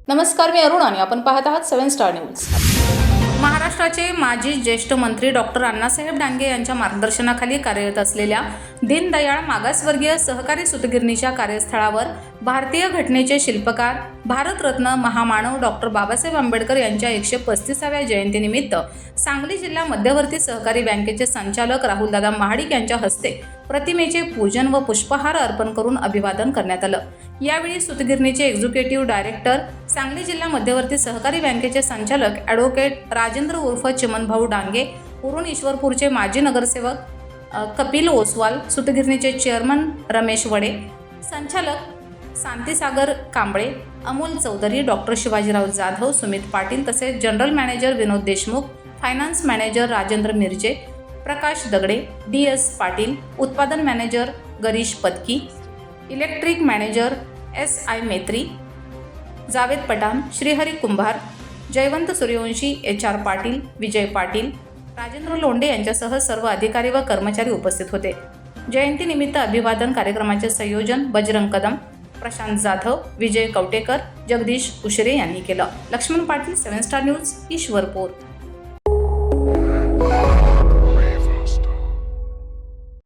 नमस्कार, मी अरुण आणि आपण पाहत आहात 7 स्टार न्यूज। महाराष्ट्राचे माजी ज्येष्ठ मंत्री डॉक्टर अण्णासाहेब डांगे यांच्या मार्गदर्शनाखाली कार्यरत असलेल्या दीनदयाळ मागासवर्गीय सहकारी सूतगिरणीच्या कार्यस्थळावर भारतीय घटनेचे शिल्पकार, भारतरत्न महामानव डॉक्टर बाबासाहेब आंबेडकर यांच्या 135व्या जयंतीनिमित्त सांगली जिल्हा मध्यवर्ती सहकारी बँकेचे संचालक राहुलदादा महाडिक यांच्या हस्ते प्रतिमेचे पूजन व पुष्पहार अर्पण करून अभिवादन करण्यात आलं। यावेळी सूतगिरणीचे एक्झिक्युटिव्ह डायरेक्टर, सांगली जिल्हा मध्यवर्ती सहकारी बँकेचे संचालक ॲडव्होकेट राजेंद्र उर्फ चिमनभाऊ डांगे, उरण ईश्वरपूरचे माजी नगरसेवक कपिल ओसवाल, सूतगिरणीचे चेअरमन रमेश वडे, संचालक शांतीसागर कांबळे, अमोल चौधरी, डॉक्टर शिवाजीराव जाधव, सुमित पाटील तसेच general manager Vinod Deshmukh, finance manager Rajendra Miraje, Prakash Dagade, DS Patil, उत्पादन manager Girish Patki, electric manager SI Metri, Javed Pathan, Shrihari Kumbhar, Jaywant Suryavanshi, HR Patil, Vijay Patil, Rajendra Londhe यांच्यासह सर्व अधिकारी व कर्मचारी उपस्थित होते। जयंतीनिमित्त अभिवादन कार्यक्रमाचे संयोजन बजरंग कदम, प्रशांत जाधव, विजय कवटेकर, जगदीश उशिरे यांनी केलं। Laxman Patil, 7 star news, Ishwarpur.